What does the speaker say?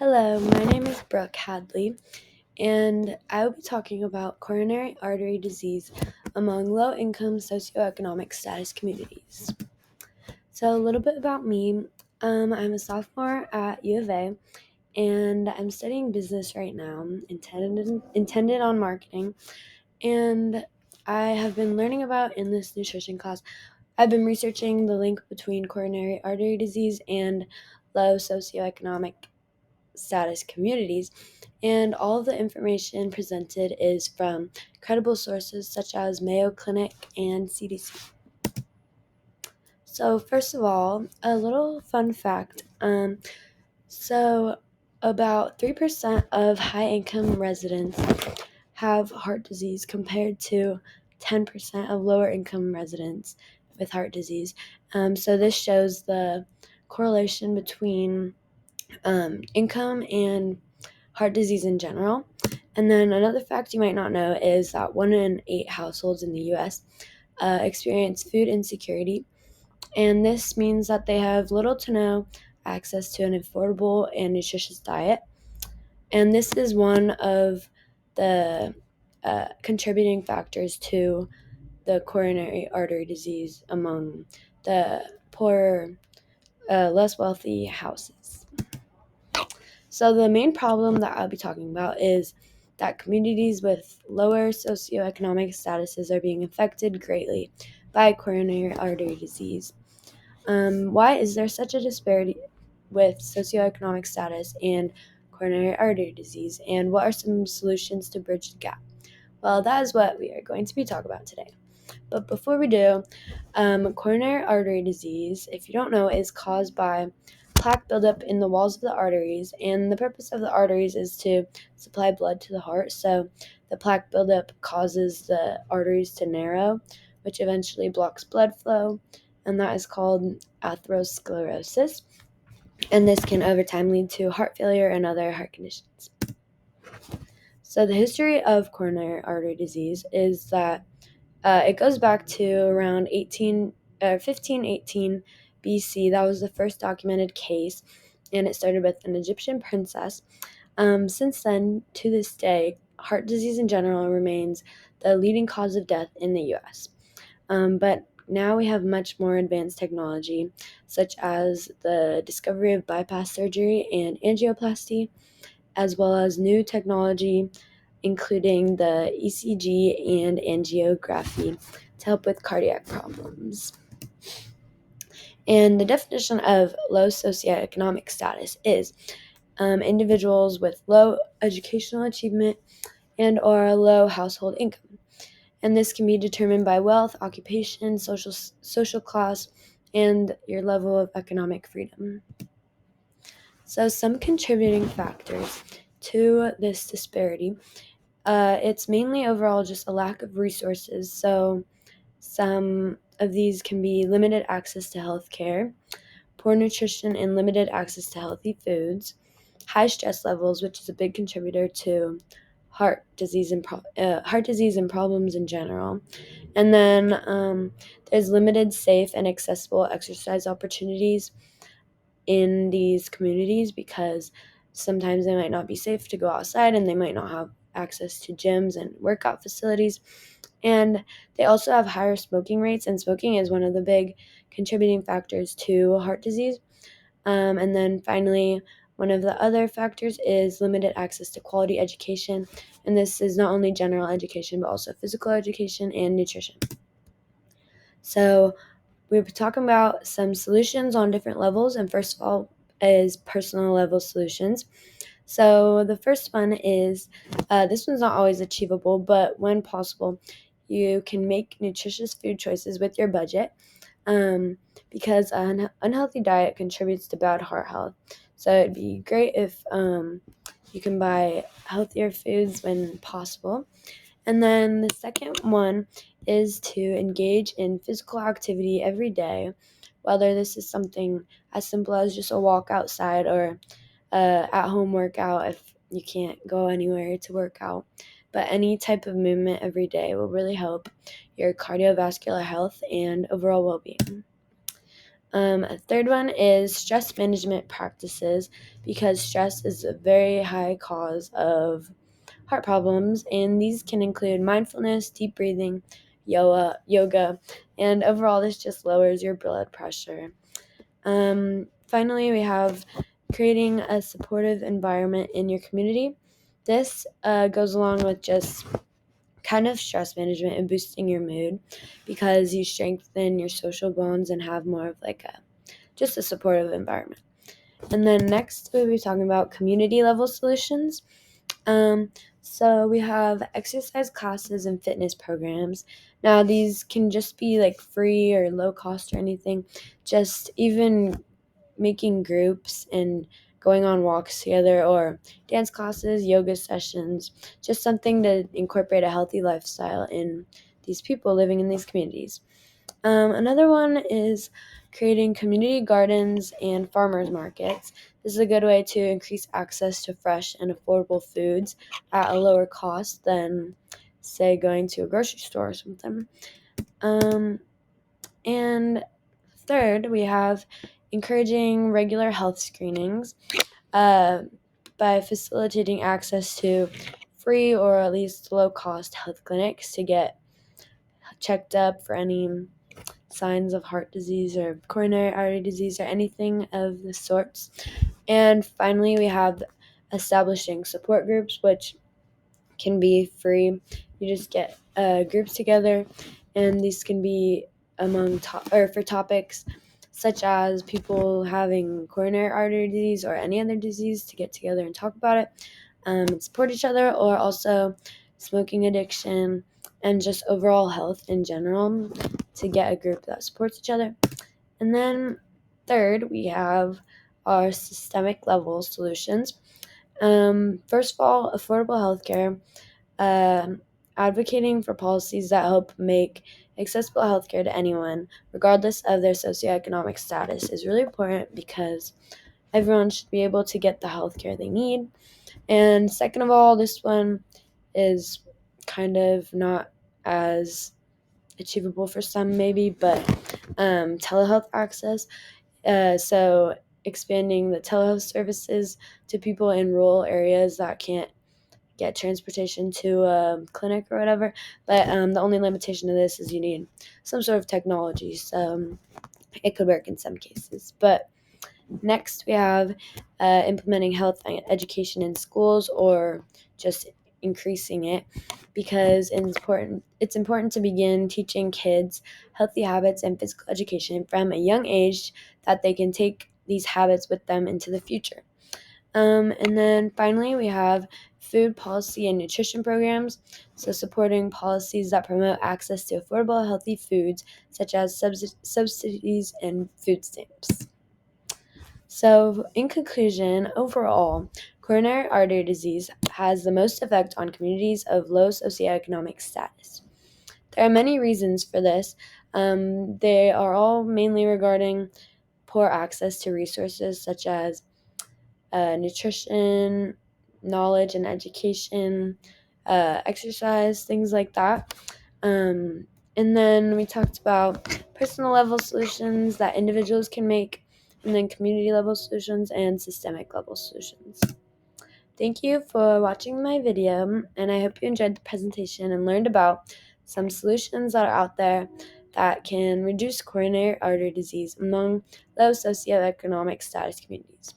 Hello, my name is Brooke Hadley, and I will be talking about coronary artery disease among low income socioeconomic status communities. So, a little bit about me. I'm a sophomore at U of A, and I'm studying business right now, intended on marketing. And I have been learning about in this nutrition class. I've been researching the link between coronary artery disease and low socioeconomic status communities, and all of the information presented is from credible sources such as Mayo Clinic and CDC. So, first of all, a little fun fact. So, about 3% of high income residents have heart disease compared to 10% of lower income residents with heart disease. So, this shows the correlation between income and heart disease in general. And then another fact you might not know is that 1 in 8 households in the US experience food insecurity. And this means that they have little to no access to an affordable and nutritious diet. And this is one of the contributing factors to the coronary artery disease among the poorer, less wealthy houses. So the main problem that I'll be talking about is that communities with lower socioeconomic statuses are being affected greatly by coronary artery disease. Why is there such a disparity with socioeconomic status and coronary artery disease, and what are some solutions to bridge the gap? Well, that is what we are going to be talking about today. But before we do, coronary artery disease, if you don't know, is caused by plaque buildup in the walls of the arteries, and the purpose of the arteries is to supply blood to the heart. So the plaque buildup causes the arteries to narrow, which eventually blocks blood flow, and that is called atherosclerosis. And this can over time lead to heart failure and other heart conditions. So the history of coronary artery disease is that it goes back to around 1518 BC. That was the first documented case, and it started with an Egyptian princess. Since then, to this day, heart disease in general remains the leading cause of death in the U.S. But now we have much more advanced technology, such as the discovery of bypass surgery and angioplasty, as well as new technology including the ECG and angiography to help with cardiac problems. And the definition of low socioeconomic status is individuals with low educational achievement and or low household income. And this can be determined by wealth, occupation, social class, and your level of economic freedom. So some contributing factors to this disparity, it's mainly overall just a lack of resources. So some of these can be limited access to health care, poor nutrition and limited access to healthy foods, high stress levels, which is a big contributor to heart disease and problems in general. And then there's limited safe and accessible exercise opportunities in these communities because sometimes they might not be safe to go outside and they might not have access to gyms and workout facilities. And they also have higher smoking rates, and smoking is one of the big contributing factors to heart disease. And then finally, one of the other factors is limited access to quality education, and this is not only general education but also physical education and nutrition. So we're talking about some solutions on different levels, and first of all is personal level solutions. So the first one is, this one's not always achievable, but when possible, you can make nutritious food choices with your budget, because an unhealthy diet contributes to bad heart health. So it'd be great if you can buy healthier foods when possible. And then the second one is to engage in physical activity every day, whether this is something as simple as just a walk outside or at-home workout if you can't go anywhere to work out. But any type of movement every day will really help your cardiovascular health and overall well-being. A third one is stress management practices, because stress is a very high cause of heart problems, and these can include mindfulness, deep breathing, yoga, and overall this just lowers your blood pressure. Finally, we have creating a supportive environment in your community. This goes along with just kind of stress management and boosting your mood, because you strengthen your social bonds and have more of like just a supportive environment. And then next we'll be talking about community level solutions. So we have exercise classes and fitness programs. Now these can just be like free or low cost or anything. Just even making groups and going on walks together, or dance classes, yoga sessions, just something to incorporate a healthy lifestyle in these people living in these communities. Another one is creating community gardens and farmers markets. This is a good way to increase access to fresh and affordable foods at a lower cost than, say, going to a grocery store or something. And third, we have encouraging regular health screenings uh, by facilitating access to free or at least low cost health clinics to get checked up for any signs of heart disease or coronary artery disease or anything of the sorts. And finally, we have establishing support groups, which can be free. You just get groups together, and these can be or for topics such as people having coronary artery disease or any other disease, to get together and talk about it and support each other, or also smoking addiction and just overall health in general, to get a group that supports each other. And then third, we have our systemic level solutions. First of all, affordable healthcare. Advocating for policies that help make accessible healthcare to anyone, regardless of their socioeconomic status, is really important, because everyone should be able to get the healthcare they need. And second of all, this one is kind of not as achievable for some, maybe, but telehealth access. So expanding the telehealth services to people in rural areas that can't get transportation to a clinic or whatever. But the only limitation to this is you need some sort of technology. So it could work in some cases. But next, we have implementing health education in schools, or just increasing it, because it's important to begin teaching kids healthy habits and physical education from a young age, that they can take these habits with them into the future. And then finally, we have food policy and nutrition programs. So supporting policies that promote access to affordable, healthy foods, such as subsidies and food stamps. So, in conclusion, overall, coronary artery disease has the most effect on communities of low socioeconomic status. There are many reasons for this. They are all mainly regarding poor access to resources such as nutrition, knowledge and education, exercise, things like that. And then we talked about personal level solutions that individuals can make, and then community level solutions and systemic level solutions. Thank you for watching my video, and I hope you enjoyed the presentation and learned about some solutions that are out there that can reduce coronary artery disease among low socioeconomic status communities.